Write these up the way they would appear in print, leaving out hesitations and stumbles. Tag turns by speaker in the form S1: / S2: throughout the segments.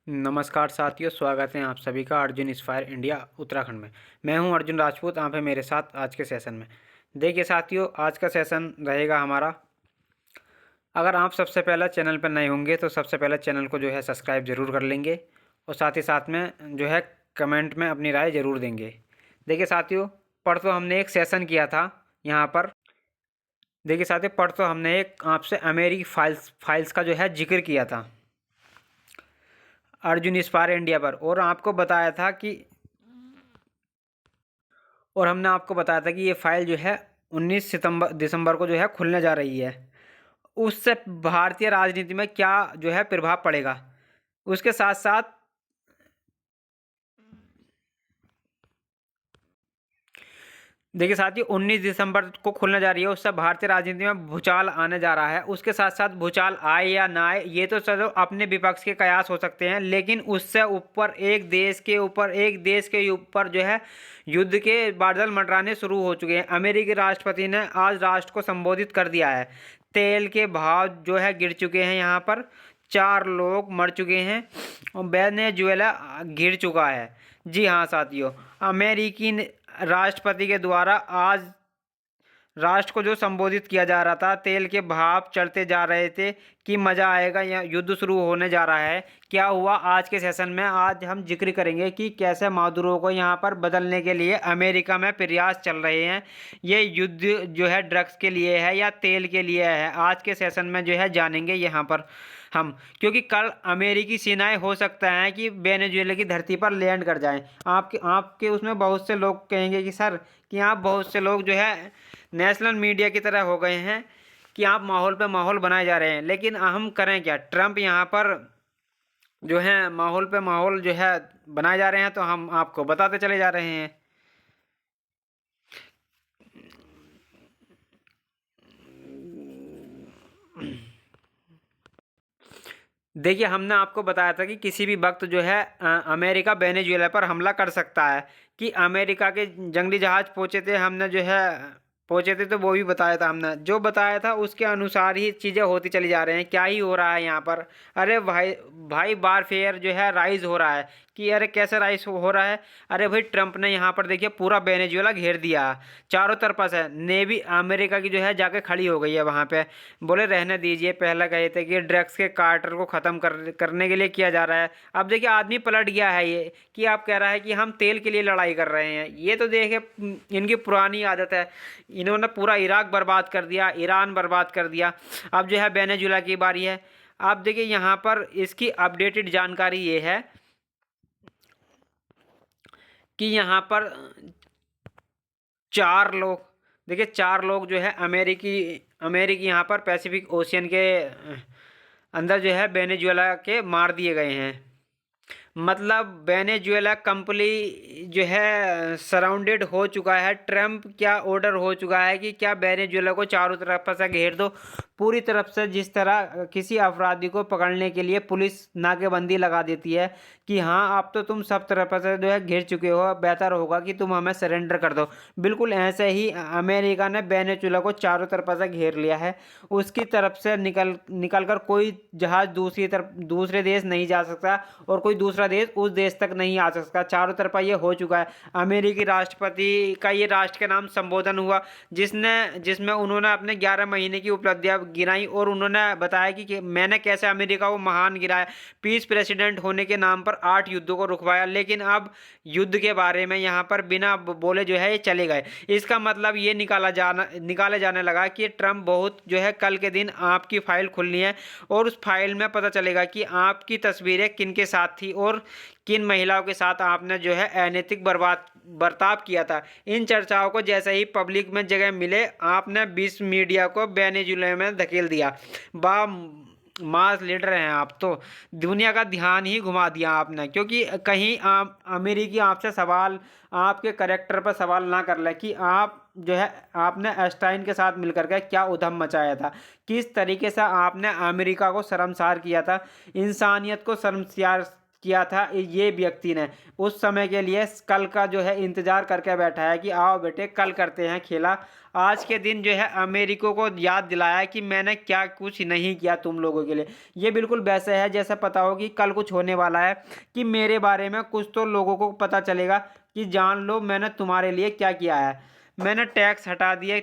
S1: नमस्कार साथियों, स्वागत है आप सभी का अर्जुन इंस्पायर इंडिया उत्तराखंड में। मैं हूं अर्जुन राजपूत, आप हैं मेरे साथ आज के सेशन में। देखिए साथियों, आज का सेशन रहेगा हमारा। अगर आप सबसे पहले चैनल पर नए होंगे तो सबसे पहले चैनल को जो है सब्सक्राइब ज़रूर कर लेंगे और साथ ही साथ में जो है कमेंट में अपनी राय ज़रूर देंगे। देखिए साथियों, परसों हमने एक सेशन किया था यहाँ पर। देखिए साथियों, परसों हमने एक आपसे अमेरिकी फाइल्स का जो है जिक्र किया था अर्जुन इंस्पायर इंडिया पर, और हमने आपको बताया था कि ये फाइल जो है 19 सितंबर दिसंबर को जो है खुलने जा रही है। उससे भारतीय राजनीति में क्या जो है प्रभाव पड़ेगा, उसके साथ साथ देखिए साथियों, 19 दिसंबर को खुलने जा रही है। उससे भारतीय राजनीति में भूचाल आने जा रहा है। उसके साथ साथ भूचाल आए या ना आए ये तो चलो अपने विपक्ष के कयास हो सकते हैं, लेकिन उससे ऊपर एक देश के ऊपर जो है युद्ध के बादल मंडराने शुरू हो चुके हैं। अमेरिकी राष्ट्रपति ने आज राष्ट्र को संबोधित कर दिया है। तेल के भाव जो है गिर चुके हैं, यहाँ पर 4 लोग मर चुके हैं और वेनेजुएला गिर चुका है। जी हाँ साथियों, अमेरिकी राष्ट्रपति के द्वारा आज राष्ट्र को जो संबोधित किया जा रहा था, तेल के भाव चढ़ते जा रहे थे कि मज़ा आएगा या युद्ध शुरू होने जा रहा है। क्या हुआ आज के सेशन में, आज हम जिक्र करेंगे कि कैसे मादुरो को यहाँ पर बदलने के लिए अमेरिका में प्रयास चल रहे हैं। ये युद्ध जो है ड्रग्स के लिए है या तेल के लिए है, आज के सेशन में जो है जानेंगे यहाँ पर हम। क्योंकि कल अमेरिकी सेनाएं हो सकता है कि वेनेजुएला की धरती पर लैंड कर जाएं। आपके आपके उसमें बहुत से लोग कहेंगे कि सर, कि आप बहुत से लोग जो है नेशनल मीडिया की तरह हो गए हैं कि आप माहौल पे माहौल बनाए जा रहे हैं, लेकिन हम करें क्या। ट्रंप यहाँ पर जो है माहौल पे माहौल जो है बनाए जा रहे हैं, तो हम आपको बताते चले जा रहे हैं। देखिए, हमने आपको बताया था कि किसी भी वक्त जो है अमेरिका वेनेजुएला पर हमला कर सकता है। कि अमेरिका के जंगली जहाज पहुंचे थे, तो वो भी बताया था हमने। जो बताया था उसके अनुसार ही चीज़ें होती चली जा रही हैं। क्या ही हो रहा है यहाँ पर। अरे भाई भाई, वारफेयर जो है राइज हो रहा है। कि अरे कैसे राइज हो रहा है। अरे भाई, ट्रंप ने यहाँ पर देखिए पूरा वेनेजुएला घेर दिया चारों तरफ से। नेवी अमेरिका की जो है जाके खड़ी हो गई है वहाँ पे। बोले रहने दीजिए, पहले कहे थे कि ड्रग्स के कार्टेल को ख़त्म करने के लिए किया जा रहा है। अब देखिए आदमी पलट गया है ये, कि आप कह रहा है कि हम तेल के लिए लड़ाई कर रहे हैं। ये तो देखिए इनकी पुरानी आदत है। इन्होंने पूरा इराक बर्बाद कर दिया, ईरान बर्बाद कर दिया। अब जो है वेनेजुएला की बारी है। आप देखिए यहाँ पर इसकी अपडेटेड जानकारी ये है कि यहाँ पर 4 लोग, देखिए 4 लोग जो है अमेरिकी अमेरिकी यहाँ पर पैसिफिक ओशियन के अंदर जो है वेनेजुएला के मार दिए गए हैं। मतलब वेनेजुएला कंपली जो है सराउंडेड हो चुका है। ट्रंप क्या ऑर्डर हो चुका है कि क्या वेनेजुएला को चारों तरफ से घेर दो पूरी तरफ से। जिस तरह किसी अपराधी को पकड़ने के लिए पुलिस नाकेबंदी लगा देती है कि हाँ अब तो तुम सब तरफ से जो है घिर चुके हो, बेहतर होगा कि तुम हमें सरेंडर कर दो। बिल्कुल ऐसे ही अमेरिका ने वेनेजुएला को चारों तरफ से घेर लिया है। उसकी तरफ से निकल कर कोई जहाज दूसरे देश नहीं जा सकता और कोई दूसरा देश उस देश तक नहीं आ सकता। चारों तरफा ये हो चुका है। अमेरिकी राष्ट्रपति का ये राष्ट्र के नाम संबोधन हुआ, जिसमें उन्होंने अपने 11 महीने की उपलब्धियां गिनाई और उन्होंने बताया कि मैंने कैसे अमेरिका को महान गिराया। पीस प्रेसिडेंट होने के नाम पर 8 युद्धों को रुकवाया, लेकिन अब युद्ध के बारे में यहाँ पर बिना बोले जो है ये चले गए। इसका मतलब ये निकाले जाने लगा कि ट्रंप बहुत जो है कल के दिन आपकी फाइल खुलनी है और उस फाइल में पता चलेगा कि आपकी तस्वीरें किन के साथ थी और किन महिलाओं के साथ आपने जो है अनैतिक बर्ताव किया था। इन चर्चाओं को जैसे ही पब्लिक में जगह मिले, आपने विश्व मीडिया को वेनेजुएला में धकेल दिया। बा मास लीडर हैं आप तो, दुनिया का ध्यान ही घुमा दिया आपने। क्योंकि कहीं अमेरिकी आपसे सवाल, आपके करेक्टर पर सवाल ना कर ले कि आप जो है आपने एस्टाइन के साथ मिलकर के क्या उधम मचाया था, किस तरीके से आपने अमेरिका को शर्मसार किया था, इंसानियत को किया था ये व्यक्ति ने, उस समय के लिए कल का जो है इंतजार करके बैठा है कि आओ बेटे कल करते हैं खेला। आज के दिन जो है अमेरिका को याद दिलाया कि मैंने क्या कुछ नहीं किया तुम लोगों के लिए। ये बिल्कुल वैसे है जैसा पता हो कि कल कुछ होने वाला है, कि मेरे बारे में कुछ तो लोगों को पता चलेगा कि जान लो मैंने तुम्हारे लिए क्या किया है। मैंने टैक्स हटा दिया,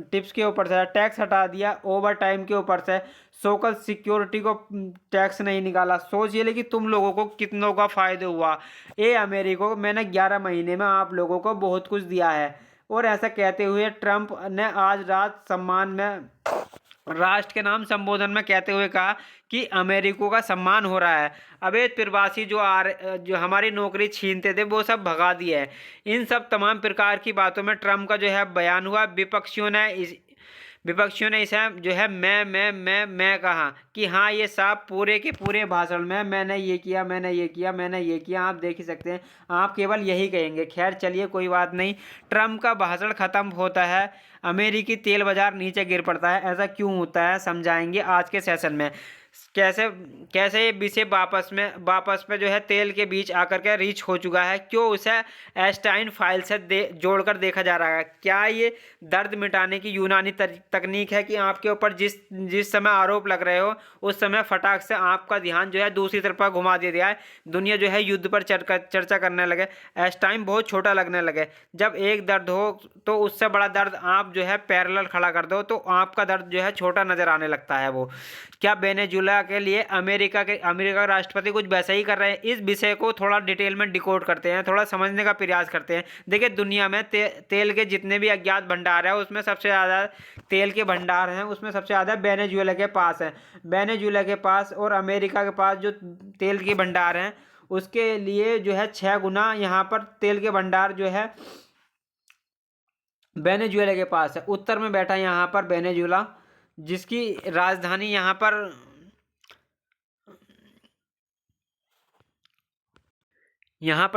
S1: टिप्स के ऊपर से टैक्स हटा दिया, ओवर टाइम के ऊपर से सोशल सिक्योरिटी को टैक्स नहीं निकाला। सोचिए लेकिन तुम लोगों को कितनों का फायदा हुआ। ए अमेरिका को मैंने 11 महीने में आप लोगों को बहुत कुछ दिया है। और ऐसा कहते हुए ट्रंप ने आज रात सम्मान में राष्ट्र के नाम संबोधन में कहते हुए कहा कि अमेरिका का सम्मान हो रहा है। अवैध प्रवासी जो हमारी नौकरी छीनते थे वो सब भगा दिए है। इन सब तमाम प्रकार की बातों में ट्रंप का जो है बयान हुआ। विपक्षियों ने इसे जो है मैं कहा कि हाँ ये सब पूरे के पूरे भाषण में मैंने ये किया, मैंने ये किया, मैंने ये किया। आप देख ही सकते हैं, आप केवल यही कहेंगे। खैर चलिए कोई बात नहीं। ट्रंप का भाषण खत्म होता है, अमेरिकी तेल बाजार नीचे गिर पड़ता है। ऐसा क्यों होता है समझाएंगे आज के सेशन में। कैसे कैसे ये विषय वापस में जो है तेल के बीच आकर के रीच हो चुका है, क्यों उसे एस्टाइन फाइल से जोड़कर देखा जा रहा है। क्या ये दर्द मिटाने की यूनानी तकनीक है कि आपके ऊपर जिस समय आरोप लग रहे हो उस समय फटाक से आपका ध्यान जो है दूसरी तरफ घुमा दे दिया है, दुनिया जो है युद्ध पर चर्चा करने लगे, एस्टाइन बहुत छोटा लगने लगे। जब एक दर्द हो तो उससे बड़ा दर्द आप जो है पैरेलल खड़ा कर दो तो आपका दर्द जो है छोटा नजर आने लगता है। वो क्या वेनेजुएला के लिए अमेरिका का राष्ट्रपति कुछ वैसा ही कर रहे हैं। इस विषय को थोड़ा डिटेल में डिकोड करते हैं, थोड़ा समझने का प्रयास करते हैं। देखिए दुनिया में तेल के जितने भी अज्ञात भंडार है उसमें सबसे ज़्यादा तेल के भंडार हैं, उसमें सबसे ज़्यादा वेनेजुएला के पास है। वेनेजुएला के पास और अमेरिका के पास जो तेल के भंडार हैं उसके लिए जो है 6 गुना यहाँ पर तेल के भंडार जो है वेनेजुएला के पास है। उत्तर में बैठा यहाँ पर वेनेजुएला, जिसकी राजधानी यहाँ पर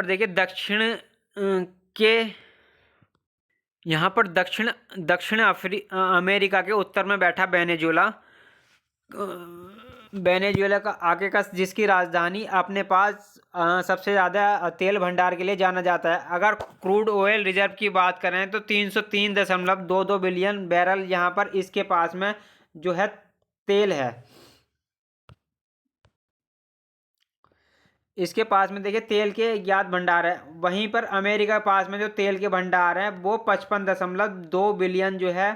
S1: देखिए के यहाँ पर दक्षिण अमेरिका के उत्तर में बैठा वेनेजुएला का आगे का, जिसकी राजधानी अपने पास सबसे ज़्यादा तेल भंडार के लिए जाना जाता है। अगर क्रूड ऑयल रिजर्व की बात करें तो 303.22 बिलियन बैरल यहाँ पर इसके पास में जो है तेल है। इसके पास में देखिए तेल के ज्ञात भंडार है। वहीं पर अमेरिका के पास में जो तेल के भंडार हैं वो 55.2 बिलियन जो है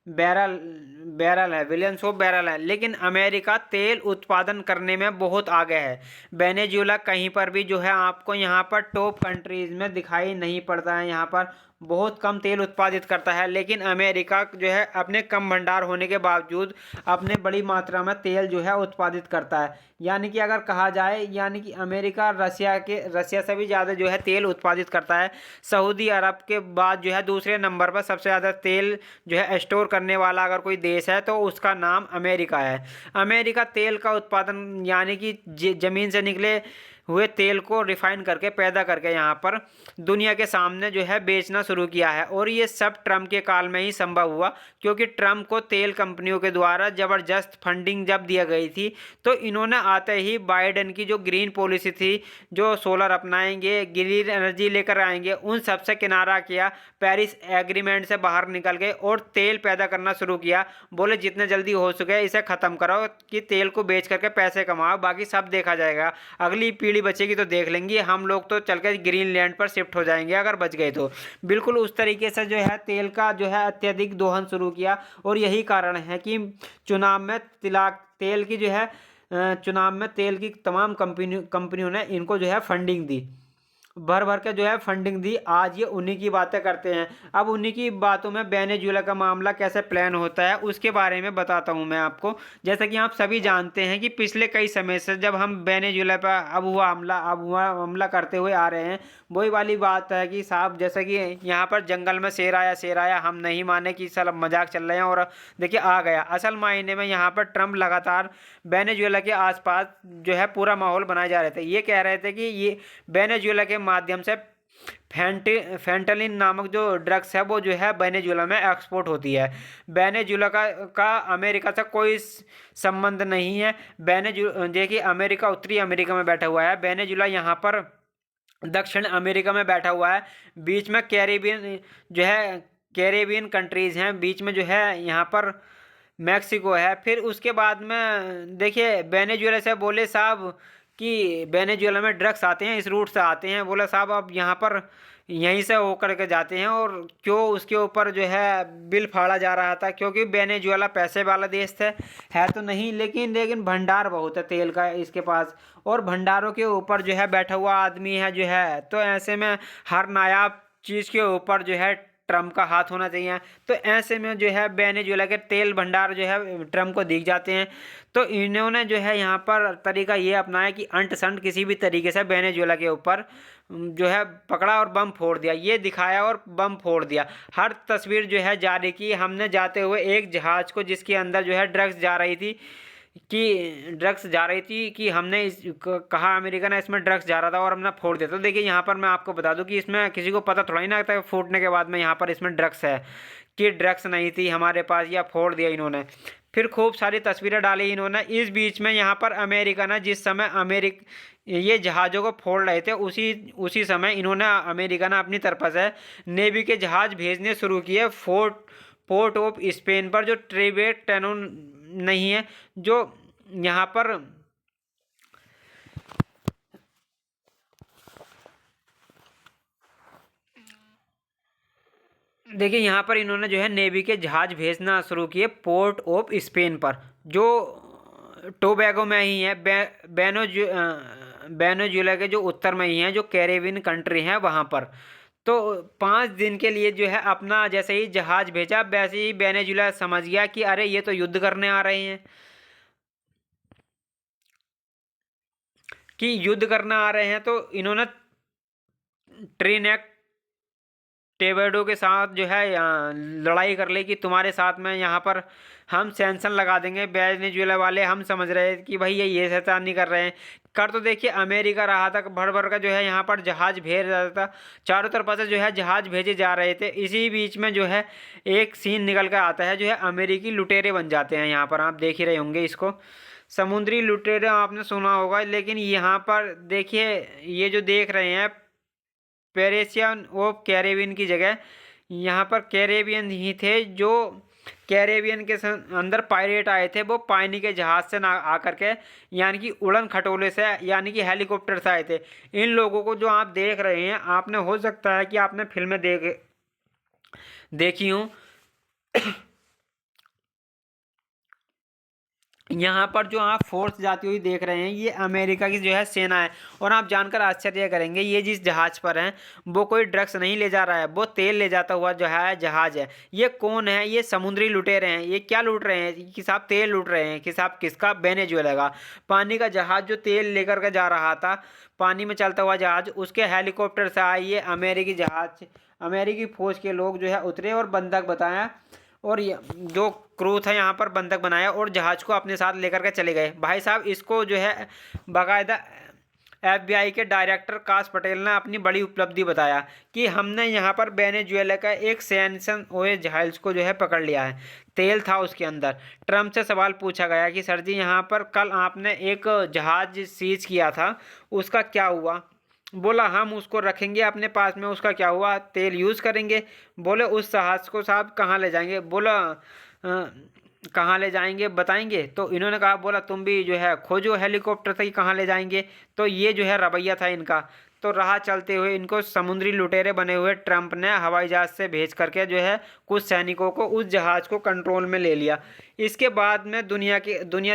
S1: बैरल है, बिलियंस ऑफ बैरल है। लेकिन अमेरिका तेल उत्पादन करने में बहुत आगे है। वेनेजुएला कहीं पर भी जो है आपको यहाँ पर टॉप कंट्रीज में दिखाई नहीं पड़ता है, यहाँ पर बहुत कम तेल उत्पादित करता है। लेकिन अमेरिका जो है अपने कम भंडार होने के बावजूद अपने बड़ी मात्रा में तेल जो है उत्पादित करता है। यानी कि अगर कहा जाए यानी कि अमेरिका रसिया से भी ज़्यादा जो है तेल उत्पादित करता है। सऊदी अरब के बाद जो है दूसरे नंबर पर सबसे ज़्यादा तेल जो है स्टोर करने वाला अगर कोई देश है तो उसका नाम अमेरिका है। अमेरिका तेल का उत्पादन यानी कि ज़मीन से निकले हुए तेल को रिफाइन करके पैदा करके यहाँ पर दुनिया के सामने जो है बेचना शुरू किया है। और ये सब ट्रंप के काल में ही संभव हुआ, क्योंकि ट्रंप को तेल कंपनियों के द्वारा ज़बरदस्त फंडिंग जब दिया गई थी तो इन्होंने आते ही बाइडेन की जो ग्रीन पॉलिसी थी, जो सोलर अपनाएंगे, ग्रीन एनर्जी लेकर आएंगे, उन सबसे किनारा किया, पेरिस एग्रीमेंट से बाहर निकल गए और तेल पैदा करना शुरू किया। बोले जितने जल्दी हो सके इसे ख़त्म करो कि तेल को बेच करके पैसे कमाओ, बाकी सब देखा जाएगा, अगली पीढ़ी बचेगी तो देख लेंगे, हम लोग तो चल के ग्रीनलैंड पर शिफ्ट हो जाएंगे अगर बच गए तो। बिल्कुल उस तरीके से जो है तेल का जो है अत्यधिक दोहन शुरू किया। और यही कारण है कि चुनाव में चुनाव में तेल की तमाम कंपनियों ने इनको जो है फंडिंग दी, भर भर के जो है फंडिंग दी। आज ये उन्हीं की बातें करते हैं। अब उन्हीं की बातों में वेनेजुएला का मामला कैसे प्लान होता है उसके बारे में बताता हूं मैं आपको। जैसा कि आप सभी जानते हैं कि पिछले कई समय से जब हम वेनेजुएला पर अब हुआ हमला करते हुए आ रहे हैं, वही वाली बात है कि साहब जैसे कि यहाँ पर जंगल में शेर आया, हम नहीं माने कि साला मजाक चल रहे हैं और देखिए आ गया। असल मायने में यहाँ पर ट्रंप लगातार वेनेजुएला के आसपास जो है पूरा माहौल बनाए जा रहे थे। ये कह रहे थे कि ये वेनेजुएला के माध्यम से फेंटलिन नामक जो ड्रग्स है वो जो है वेनेजुएला में एक्सपोर्ट होती है। वेनेजुएला का अमेरिका से कोई संबंध नहीं है। देखिए अमेरिका उत्तरी अमेरिका में बैठा हुआ है, वेनेजुएला यहाँ पर दक्षिण अमेरिका में बैठा हुआ है। बीच में कैरेबियन जो है, कैरेबियन कंट्रीज हैं, बीच में जो है यहाँ पर मैक्सिको है। फिर उसके बाद में देखिए वेनेजुएला से बोले साहब कि वेनेजुएला में ड्रग्स आते हैं, इस रूट से आते हैं। बोला साहब अब यहाँ पर यहीं से होकर के जाते हैं, और क्यों उसके ऊपर जो है बिल फाड़ा जा रहा था, क्योंकि वेनेजुएला पैसे वाला देश है तो नहीं, लेकिन भंडार बहुत है तेल का इसके पास, और भंडारों के ऊपर जो है बैठा हुआ आदमी है जो है। तो ऐसे में हर नायाब चीज़ के ऊपर जो है ट्रम्प का हाथ होना चाहिए। तो ऐसे में जो है वेनेजुएला के तेल भंडार जो है ट्रम्प को दिख जाते हैं। तो इन्होंने जो है यहाँ पर तरीका ये अपनाया कि अंट संट किसी भी तरीके से वेनेजुएला के ऊपर जो है पकड़ा और बम फोड़ दिया, ये दिखाया और बम फोड़ दिया। हर तस्वीर जो है जारी की हमने जाते हुए एक जहाज़ को, जिसके अंदर जो है ड्रग्स जा रही थी कि हमने कहा अमेरिका ने इसमें ड्रग्स जा रहा था और हमने फोड़ दिया। तो देखिए यहाँ पर मैं आपको बता दूं कि इसमें किसी को पता थोड़ा ही ना था फूटने के बाद में यहाँ पर इसमें ड्रग्स है, कि ड्रग्स नहीं थी हमारे पास, या फोड़ दिया इन्होंने। फिर खूब सारी तस्वीरें डाली इन्होंने। इस बीच में यहाँ पर अमेरिका ने जिस समय ये जहाज़ों को फोड़ रहे थे, उसी समय इन्होंने अमेरिका ने अपनी तरफ से नेवी के जहाज़ भेजने शुरू किए पोर्ट ऑफ स्पेन पर, जो ट्रिवेट टेनोन नहीं है, जो यहाँ पर देखिए यहाँ पर इन्होंने जो है नेवी के जहाज़ भेजना शुरू किए पोर्ट ऑफ स्पेन पर, जो टोबैगो में ही है, वेनेजुएला के जो उत्तर में ही है, जो कैरेबियन कंट्री है वहाँ पर। तो 5 दिन के लिए जो है अपना जैसे ही जहाज़ भेजा, वैसे ही वेनेजुएला समझ गया कि अरे ये तो युद्ध करने आ रहे हैं, तो इन्होंने ट्रिनेक टेबेडो के साथ जो है लड़ाई कर ली कि तुम्हारे साथ में यहाँ पर हम सैंक्शन लगा देंगे। वेनेजुएला वाले हम समझ रहे थे कि भाई ये शैतानी कर रहे हैं। कर तो देखिए अमेरिका रहा था, भर भर का जो है यहाँ पर जहाज़ भेज रहा था, चारों तरफ से जो है जहाज़ भेजे जा रहे थे। इसी बीच में जो है एक सीन निकल कर आता है, जो है अमेरिकी लुटेरे बन जाते हैं। यहाँ पर आप देख ही रहे होंगे इसको, समुद्री लुटेरे आपने सुना होगा, लेकिन यहाँ पर देखिए ये जो देख रहे हैं पेरेशियन ऑफ कैरेबियन की जगह यहाँ पर कैरेबियन ही थे। जो कैरेबियन के अंदर पायरेट आए थे, वो पानी के जहाज़ से ना आकर के, यानी कि उड़न खटोले से, यानी कि हेलीकॉप्टर से आए थे। इन लोगों को जो आप देख रहे हैं, आपने हो सकता है कि आपने फिल्में देखी हूँ। यहाँ पर जो आप फोर्स जाती हुई देख रहे हैं, ये अमेरिका की जो है सेना है। और आप जानकर आश्चर्य करेंगे, ये जिस जहाज़ पर हैं वो कोई ड्रग्स नहीं ले जा रहा है, वो तेल ले जाता हुआ जो है जहाज़ है। ये कौन है? ये समुद्री लुटेरे हैं। ये क्या लूट रहे हैं कि साहब? तेल लूट रहे हैं कि साहब किसका? वेनेजुएला का। पानी का जहाज़ जो तेल लेकर के जा रहा था, पानी में चलता हुआ जहाज़, उसके हेलीकॉप्टर से आए ये अमेरिकी जहाज़, अमेरिकी फौज के लोग जो है उतरे और बंधक बताया, और जो क्रू था यहाँ पर बंधक बनाया और जहाज़ को अपने साथ लेकर के चले गए। भाई साहब इसको जो है बाकायदा FBI के डायरेक्टर काश पटेल ने अपनी बड़ी उपलब्धि बताया कि हमने यहाँ पर वेनेजुएला का एक सैंक्शन हुए जहाज़ को जो है पकड़ लिया है, तेल था उसके अंदर। ट्रम्प से सवाल पूछा गया कि सर जी यहाँ पर कल आपने एक जहाज़ सीज किया था, उसका क्या हुआ? बोला हम उसको रखेंगे अपने पास में, उसका क्या हुआ? तेल यूज़ करेंगे। बोले उस जहाज़ को साहब कहाँ ले जाएंगे? बोला कहाँ ले जाएंगे बताएंगे? तो इन्होंने कहा, बोला तुम भी जो है खोजो हेलीकॉप्टर से कहाँ ले जाएंगे। तो ये जो है रवैया था इनका। तो राह चलते हुए इनको समुद्री लुटेरे बने हुए ट्रम्प ने हवाई जहाज़ से भेज करके जो है कुछ सैनिकों को उस जहाज़ को कंट्रोल में ले लिया। इसके बाद में दुनिया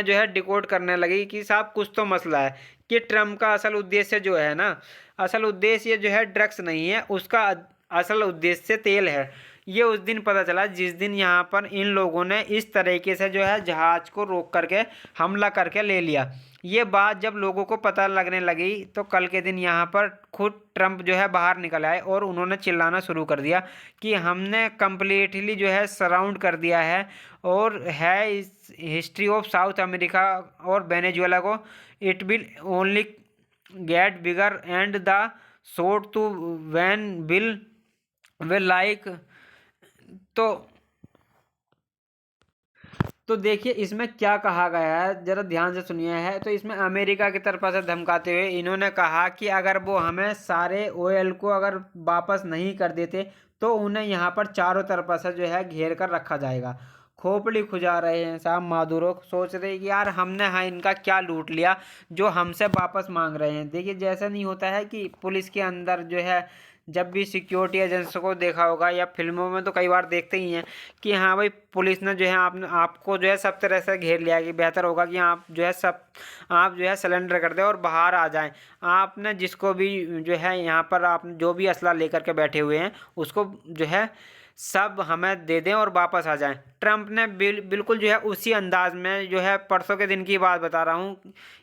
S1: जो है डिकोड करने लगी कि साहब कुछ तो मसला है, कि ट्रम्प का असल उद्देश्य जो है ना, असल उद्देश्य जो है ड्रग्स नहीं है, उसका असल उद्देश्य तेल है। ये उस दिन पता चला जिस दिन यहाँ पर इन लोगों ने इस तरीके से जो है जहाज़ को रोक करके हमला करके ले लिया। ये बात जब लोगों को पता लगने लगी, तो कल के दिन यहाँ पर खुद ट्रम्प जो है बाहर निकल आए और उन्होंने चिल्लाना शुरू कर दिया कि हमने कम्प्लीटली जो है सराउंड कर दिया है, और है इस हिस्ट्री ऑफ साउथ अमेरिका और वेनेजुएला को, it will only get bigger and the sod to van bill way like. तो तो देखिए इसमें क्या कहा गया है, जरा ध्यान से सुनिए। है तो इसमें अमेरिका की तरफ से धमकाते हुए इन्होंने कहा कि अगर वो हमें सारे ऑयल को अगर वापस नहीं कर देते तो उन्हें यहाँ पर चारों तरफ से जो है घेर कर रखा जाएगा। खोपड़ी खुजा रहे हैं साहब मादुरो, सोच रहे हैं कि यार हमने हाँ इनका क्या लूट लिया जो हमसे वापस मांग रहे हैं। देखिए जैसा नहीं होता है कि पुलिस के अंदर जो है जब भी सिक्योरिटी एजेंसी को देखा होगा या फिल्मों में तो कई बार देखते ही हैं कि हाँ भाई पुलिस ने जो है आपने आपको जो है सब तरह से घेर लिया कि बेहतर होगा कि आप जो है सब आप जो है सरेंडर कर दें और बाहर आ जाएं। आपने जिसको भी जो है यहाँ पर आप जो भी असला लेकर के बैठे हुए हैं उसको जो है सब हमें दे दें और वापस आ जाएं। ट्रंप ने बिल्कुल जो है उसी अंदाज में जो है परसों के दिन की बात बता रहा हूँ,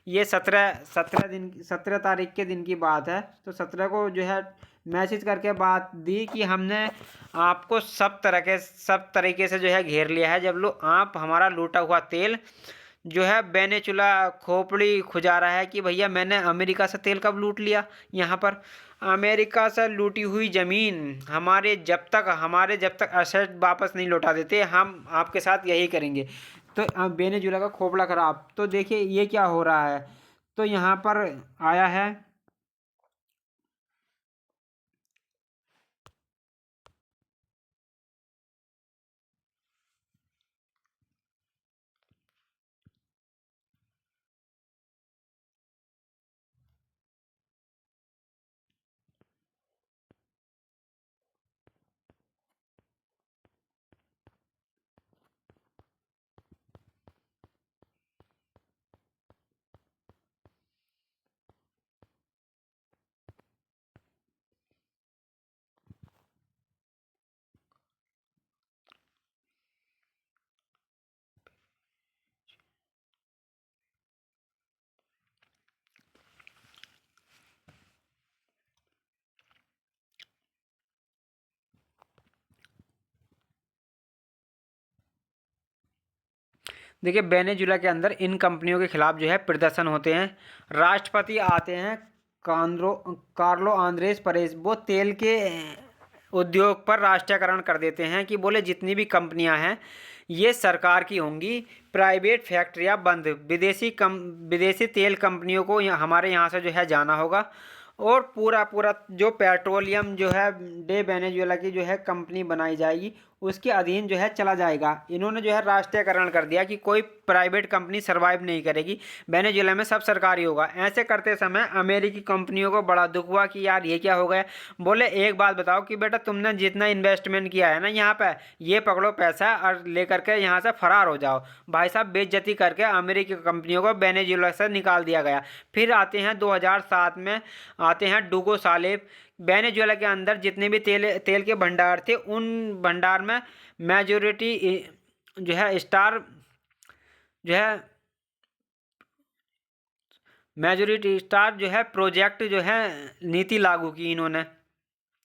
S1: ये 17 तारीख के दिन की बात है। तो 17 को जो है मैसेज करके बात दी कि हमने आपको सब तरीके से जो है घेर लिया है। जब लो आप हमारा लूटा हुआ तेल जो है वेनेजुला खोपड़ी खुजा रहा है कि भैया मैंने अमेरिका से तेल कब लूट लिया। यहाँ पर अमेरिका से लूटी हुई ज़मीन हमारे जब तक असेट वापस नहीं लौटा देते हम आपके साथ यही करेंगे। तो अब वेनेजुला का खोपड़ा खराब। तो देखिए ये क्या हो रहा है। तो यहाँ पर आया है। देखिए वेनेजुला के अंदर इन कंपनियों के खिलाफ जो है प्रदर्शन होते हैं। राष्ट्रपति आते हैं कांद्रो कार्लो आंद्रेस परेज, वो तेल के उद्योग पर राष्ट्रीयकरण कर देते हैं कि बोले जितनी भी कंपनियां हैं ये सरकार की होंगी, प्राइवेट फैक्ट्रियां बंद, विदेशी तेल कंपनियों को हमारे यहाँ से जो है जाना होगा। और पूरा पूरा जो पेट्रोलियम जो है डे वेनेजुएला की जो है कंपनी बनाई जाएगी उसके अधीन जो है चला जाएगा। इन्होंने जो है राष्ट्रीयकरण कर दिया कि कोई प्राइवेट कंपनी सरवाइव नहीं करेगी, वेनेजुएला में सब सरकारी होगा। ऐसे करते समय अमेरिकी कंपनियों को बड़ा दुख हुआ कि यार ये क्या हो गया। बोले एक बात बताओ कि बेटा तुमने जितना इन्वेस्टमेंट किया है ना यहाँ पे, ये पकड़ो पैसा और लेकर के यहाँ से फरार हो जाओ। भाई साहब बेइज्जती करके अमेरिकी कंपनियों को वेनेजुएला से निकाल दिया गया। फिर आते हैं 2007 में आते हैं डूगो सालेब। वेनेजुएला के अंदर जितने भी तेल के भंडार थे उन भंडार में मेजोरिटी जो है स्टार जो है मेजोरिटी स्टार जो है प्रोजेक्ट जो है नीति लागू की इन्होंने।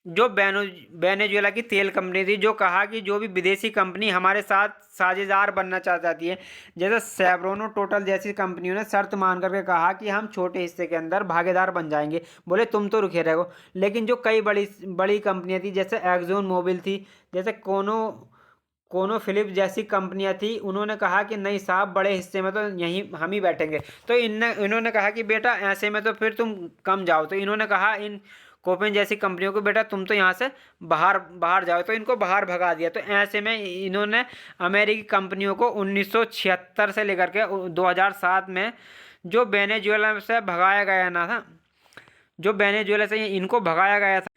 S1: जो वेनेजुएला की तेल कंपनी थी जो कहा कि जो भी विदेशी कंपनी हमारे साथ साझेदार बनना चाहती है, जैसे सेवरोनो टोटल जैसी कंपनियों ने शर्त मान करके कहा कि हम छोटे हिस्से के अंदर भागीदार बन जाएंगे। बोले तुम तो रुके रहो। लेकिन जो कई बड़ी बड़ी कंपनियां थी जैसे एक्जोन मोबिल थी, जैसे कोनो फिलिप जैसी कंपनियां थी, उन्होंने कहा कि नहीं साहब बड़े हिस्से में तो यहीं हम ही बैठेंगे। तो इन्होंने कहा कि बेटा ऐसे में तो फिर तुम कम जाओ। तो इन्होंने कहा इन कोपेन जैसी कंपनियों को बेटा तुम तो यहाँ से बाहर बाहर जाओ। तो इनको बाहर भगा दिया। तो ऐसे में इन्होंने अमेरिकी कंपनियों को 1976 से लेकर के 2007 में जो वेनेजुएला से भगाया गया ना था, जो वेनेजुएला से इनको भगाया गया था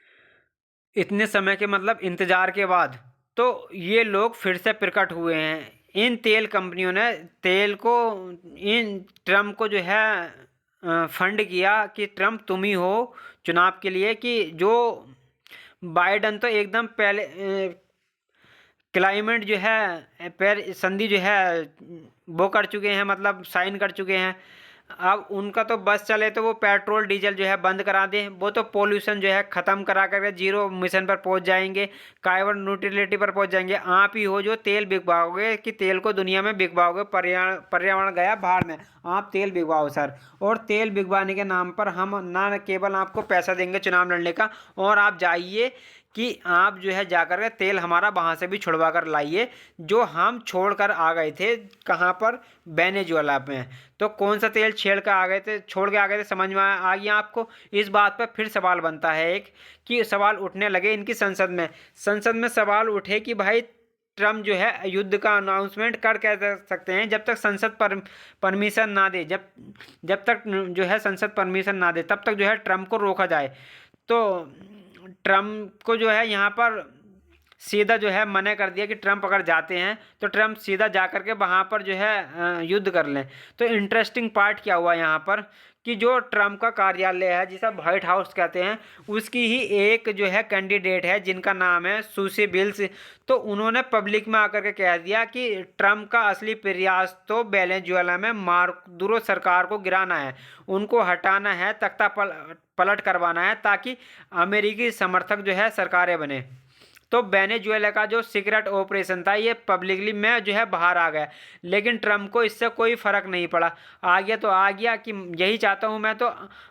S1: इतने समय के मतलब इंतजार के बाद, तो ये लोग फिर से प्रकट हुए हैं। इन तेल कंपनियों ने तेल को इन ट्रम्प को जो है फंड किया कि ट्रम्प तुम ही हो चुनाव के लिए। कि जो बाइडन तो एकदम पहले क्लाइमेट जो है संधि जो है वो कर चुके हैं, मतलब साइन कर चुके हैं। अब उनका तो बस चले तो वो पेट्रोल डीजल जो है बंद करा दें, वो तो पोल्यूशन जो है ख़त्म करा करके जीरो मिशन पर पहुंच जाएंगे, कार्बन न्यूट्रलिटी पर पहुंच जाएंगे। आप ही हो जो तेल बिकवाओगे कि तेल को दुनिया में बिकवाओगे, पर्यावरण पर्यावरण गया बाहर में, आप तेल बिकवाओ सर। और तेल बिकवाने के नाम पर हम ना केवल आपको पैसा देंगे चुनाव लड़ने का, और आप जाइए कि आप जो है जाकर के तेल हमारा वहाँ से भी छुड़वा कर लाइए, जो हम छोड़ कर आ गए थे कहाँ पर, वेनेजुएला में। तो कौन सा तेल छेड़ कर आ गए थे, छोड़ के आ गए थे, समझ में आ गया आपको। इस बात पर फिर सवाल बनता है एक, कि सवाल उठने लगे इनकी संसद में सवाल उठे कि भाई ट्रम्प जो है युद्ध का अनाउंसमेंट कर कह सकते हैं जब तक संसद परमिशन ना दे, जब तक जो है संसद परमिशन ना दे तब तक जो है ट्रम्प को रोका जाए। तो ट्रम्प को जो है यहाँ पर सीधा जो है मना कर दिया कि ट्रम्प अगर जाते हैं तो ट्रम्प सीधा जा कर के वहाँ पर जो है युद्ध कर लें। तो इंटरेस्टिंग पार्ट क्या हुआ यहाँ पर, कि जो ट्रम्प का कार्यालय है जिसे व्हाइट हाउस कहते हैं, उसकी ही एक जो है कैंडिडेट है जिनका नाम है सूसी बिल्स। तो उन्होंने पब्लिक में आकर के कह दिया कि ट्रम्प का असली प्रयास तो वेनेजुएला में मादुरो सरकार को गिराना है, उनको हटाना है, तख्ता पलट करवाना है, ताकि अमेरिकी समर्थक जो है सरकारें बने। तो वेनेजुएला का जो सीक्रेट ऑपरेशन था ये पब्लिकली में जो है बाहर आ गया, लेकिन ट्रम्प को इससे कोई फर्क नहीं पड़ा। आ गया तो आ गया, कि यही चाहता हूँ मैं तो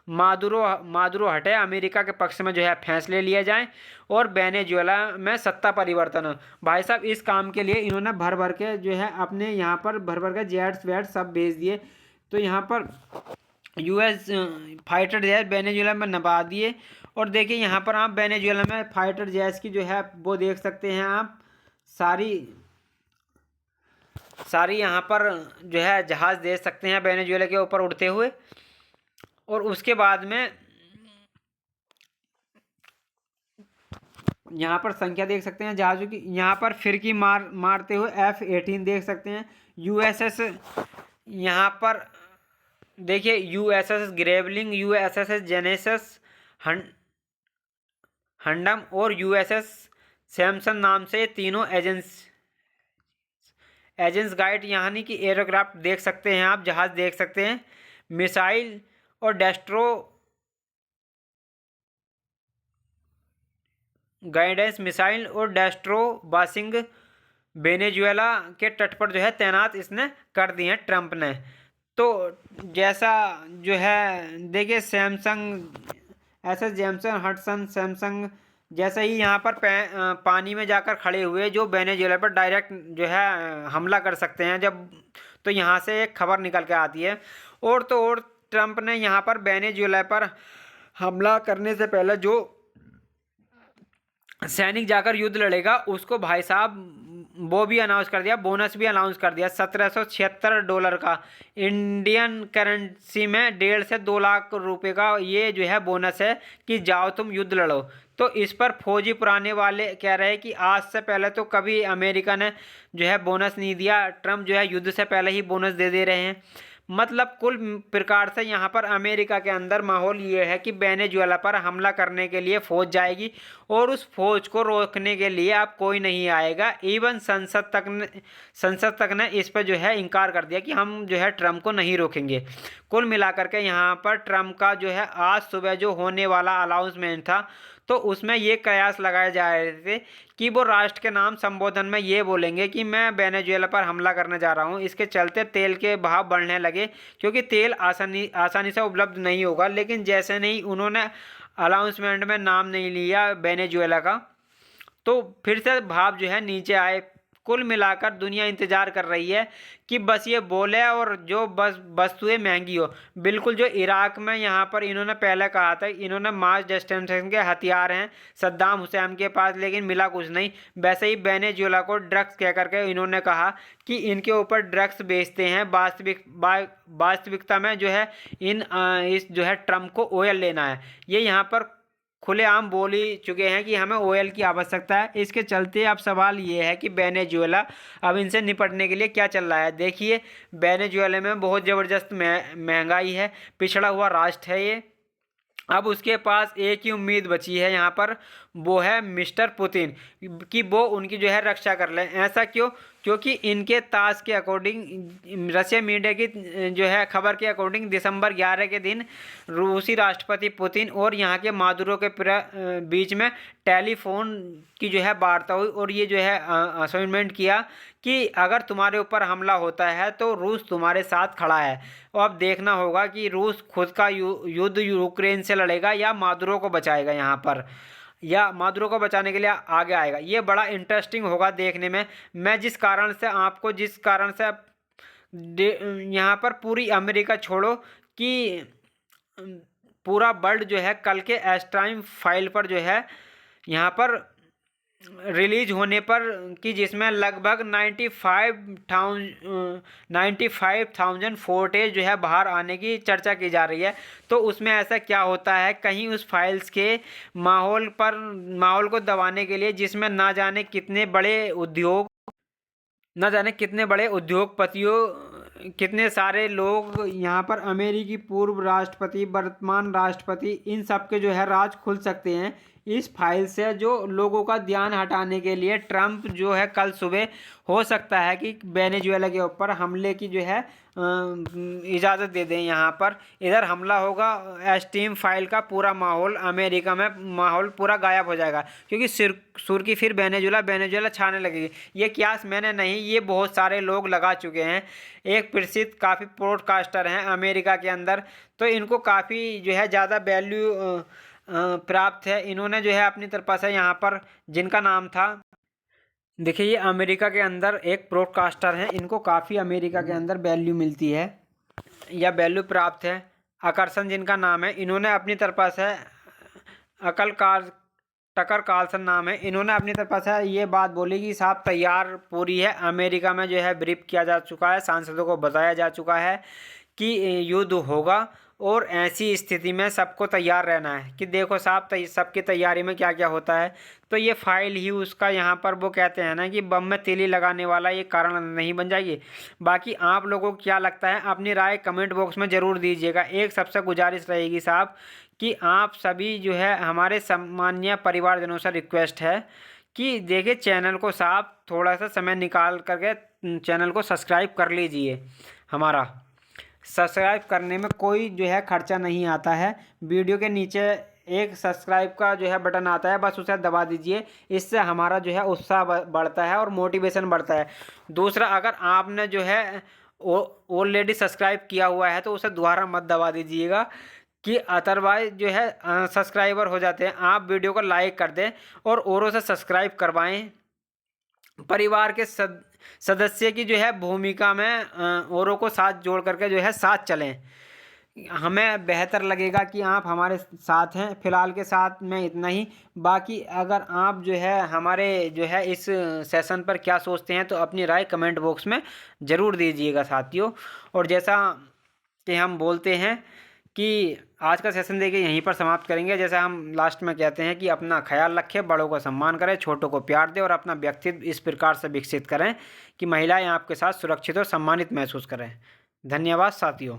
S1: मादुरो हटे, अमेरिका के पक्ष में जो है फैसले लिए जाएं और वेनेजुएला में सत्ता परिवर्तन हो। भाई साहब इस काम के लिए इन्होंने भर भर के जो है अपने यहाँ पर भर भर के जेट्स वेट्स सब भेज दिए। तो यहाँ पर यूएस फाइटर जेट वेनेजुएला में नभा दिए। और देखिए यहाँ पर आप वेनेजुएला में फाइटर जेट्स की जो है वो देख सकते हैं आप, सारी सारी यहाँ पर जो है जहाज़ देख सकते हैं वेनेजुएला के ऊपर उड़ते हुए। और उसके बाद में यहाँ पर संख्या देख सकते हैं जहाज़ों की, यहाँ पर फिरकी मारते हुए F-18 देख सकते हैं। यूएसएस यहाँ पर देखिए, यूएसएस ग्रेवलिंग, यूएसएस जेनेसिस हंडम और यूएसएस सैमसन नाम से तीनों एजेंस गाइड यानी कि एयरक्राफ्ट देख सकते हैं आप, जहाज देख सकते हैं। मिसाइल और डेस्ट्रो गाइडेंस मिसाइल और डेस्ट्रो बासिंग वेनेजुएला के तट पर जो है तैनात इसने कर दिए हैं ट्रंप ने। तो जैसा जो है देखिए सैमसंग ऐसे जैमसन हटसन सैमसंग जैसे ही यहाँ पर पानी में जाकर खड़े हुए जो वेनेजुएला पर डायरेक्ट जो है हमला कर सकते हैं जब, तो यहाँ से एक खबर निकल के आती है। और तो और ट्रंप ने यहाँ पर वेनेजुएला पर हमला करने से पहले जो सैनिक जाकर युद्ध लड़ेगा उसको भाई साहब वो भी अनाउंस कर दिया, बोनस भी अनाउंस कर दिया $1776 का, इंडियन करेंसी में 1.5 से 2 लाख रुपए का ये जो है बोनस है कि जाओ तुम युद्ध लड़ो। तो इस पर फौजी पुराने वाले कह रहे हैं कि आज से पहले तो कभी अमेरिका ने जो है बोनस नहीं दिया, ट्रंप जो है युद्ध से पहले ही बोनस दे रहे हैं। मतलब कुल प्रकार से यहाँ पर अमेरिका के अंदर माहौल ये है कि वेनेजुएला पर हमला करने के लिए फौज जाएगी और उस फौज को रोकने के लिए अब कोई नहीं आएगा। इवन संसद तक ने इस पर जो है इनकार कर दिया कि हम जो है ट्रंप को नहीं रोकेंगे। कुल मिलाकर के यहाँ पर ट्रंप का जो है आज सुबह जो होने वाला अनाउंसमेंट था तो उसमें ये कयास लगाए जा रहे थे कि वो राष्ट्र के नाम संबोधन में ये बोलेंगे कि मैं वेनेजुएला पर हमला करने जा रहा हूँ। इसके चलते तेल के भाव बढ़ने लगे क्योंकि तेल आसानी से उपलब्ध नहीं होगा। लेकिन जैसे नहीं उन्होंने अनाउंसमेंट में नाम नहीं लिया वेनेजुएला का तो फिर से भाव जो है नीचे आए। कुल मिलाकर दुनिया इंतज़ार कर रही है कि बस ये बोले और जो बस वस्तुएं महंगी हो। बिल्कुल जो इराक में यहाँ पर इन्होंने पहले कहा था, इन्होंने मास डिस्टेंसिंग के हथियार हैं सद्दाम हुसैन के पास लेकिन मिला कुछ नहीं, वैसे ही वेनेजुएला को ड्रग्स कह करके इन्होंने कहा कि इनके ऊपर ड्रग्स बेचते हैं। वास्तविकता में जो है इस जो है ट्रंप को ऑयल लेना है, ये यहाँ पर खुलेआम बोल ही चुके हैं कि हमें ऑयल की आवश्यकता है। इसके चलते अब सवाल ये है कि वेनेजुएला अब इनसे निपटने के लिए क्या चल रहा है। देखिए वेनेजुएला में बहुत ज़बरदस्त महंगाई है, पिछड़ा हुआ राष्ट्र है ये। अब उसके पास एक ही उम्मीद बची है यहाँ पर, वो है मिस्टर पुतिन, कि वो उनकी जो है रक्षा कर लें। ऐसा क्यों? क्योंकि इनके ताश के अकॉर्डिंग, रशिया मीडिया की जो है खबर के अकॉर्डिंग, दिसंबर 11 के दिन रूसी राष्ट्रपति पुतिन और यहाँ के मादुरो के बीच में टेलीफोन की जो है वार्ता हुई, और ये जो है असाइनमेंट किया कि अगर तुम्हारे ऊपर हमला होता है तो रूस तुम्हारे साथ खड़ा है। और अब देखना होगा कि रूस खुद का युद्ध यूक्रेन से लड़ेगा या मादुरो को बचाएगा यहाँ पर, या मादुरो को बचाने के लिए आगे आएगा। ये बड़ा इंटरेस्टिंग होगा देखने में। मैं जिस कारण से यहाँ पर पूरी अमेरिका छोड़ो कि पूरा वर्ल्ड जो है कल के एस टाइम फाइल पर जो है यहाँ पर रिलीज होने पर, कि जिसमें लगभग 95,000 फुटेज जो है बाहर आने की चर्चा की जा रही है। तो उसमें ऐसा क्या होता है, कहीं उस फाइल्स के माहौल को दबाने के लिए, जिसमें ना जाने कितने बड़े उद्योगपतियों, कितने सारे लोग यहाँ पर अमेरिकी पूर्व राष्ट्रपति, वर्तमान राष्ट्रपति, इन सब के जो है राज खुल सकते हैं इस फाइल से। जो लोगों का ध्यान हटाने के लिए ट्रंप जो है कल सुबह हो सकता है कि वेनेजुएला के ऊपर हमले की जो है इजाज़त दे दें। यहाँ पर इधर हमला होगा, एस्टीम फाइल का पूरा माहौल, अमेरिका में माहौल पूरा गायब हो जाएगा, क्योंकि सुर्खी फिर वेनेजुएला छाने लगेगी। ये क्यास मैंने नहीं, ये बहुत सारे लोग लगा चुके हैं। एक प्रसिद्ध काफ़ी पॉडकास्टर हैं अमेरिका के अंदर, तो इनको काफ़ी जो है ज़्यादा वैल्यू प्राप्त है। इन्होंने जो है अपनी तरफ से यहाँ पर, जिनका नाम था, देखिए ये अमेरिका के अंदर एक ब्रॉडकास्टर हैं, इनको काफ़ी अमेरिका के अंदर वैल्यू मिलती है या वैल्यू प्राप्त है। आकर्षण जिनका नाम है, इन्होंने अपनी तरफ से टकर कार्लसन नाम है, इन्होंने अपनी तरफ से ये बात बोली कि साहब तैयार पूरी है। अमेरिका में जो है ब्रीफ किया जा चुका है, सांसदों को बताया जा चुका है कि युद्ध होगा, और ऐसी स्थिति में सबको तैयार रहना है। कि देखो साहब सबकी तैयारी में क्या क्या होता है। तो ये फाइल ही उसका, यहाँ पर वो कहते हैं ना कि बम में तीली लगाने वाला ये कारण नहीं बन जाएगी। बाकी आप लोगों को क्या लगता है, अपनी राय कमेंट बॉक्स में ज़रूर दीजिएगा। एक सबसे गुजारिश रहेगी साहब कि आप सभी जो है, हमारे सम्मानीय परिवारजनों से रिक्वेस्ट है कि देखिए चैनल को साहब थोड़ा सा समय निकाल करके चैनल को सब्सक्राइब कर लीजिए। हमारा सब्सक्राइब करने में कोई जो है खर्चा नहीं आता है। वीडियो के नीचे एक सब्सक्राइब का जो है बटन आता है, बस उसे दबा दीजिए। इससे हमारा जो है उत्साह बढ़ता है और मोटिवेशन बढ़ता है। दूसरा, अगर आपने जो है ऑलरेडी सब्सक्राइब किया हुआ है तो उसे दोबारा मत दबा दीजिएगा, कि अदरवाइज जो है सब्सक्राइबर हो जाते हैं। आप वीडियो को लाइक कर दें और औरों से सब्सक्राइब करवाएं। परिवार के सदस्य की जो है भूमिका में औरों को साथ जोड़ करके जो है साथ चलें। हमें बेहतर लगेगा कि आप हमारे साथ हैं। फ़िलहाल के साथ में इतना ही। बाकी अगर आप जो है हमारे जो है इस सेशन पर क्या सोचते हैं तो अपनी राय कमेंट बॉक्स में ज़रूर दीजिएगा साथियों। और जैसा कि हम बोलते हैं कि आज का सेशन देखिए यहीं पर समाप्त करेंगे। जैसे हम लास्ट में कहते हैं कि अपना ख्याल रखें, बड़ों को सम्मान करें, छोटों को प्यार दें और अपना व्यक्तित्व इस प्रकार से विकसित करें कि महिलाएं आपके साथ सुरक्षित और सम्मानित महसूस करें। धन्यवाद साथियों।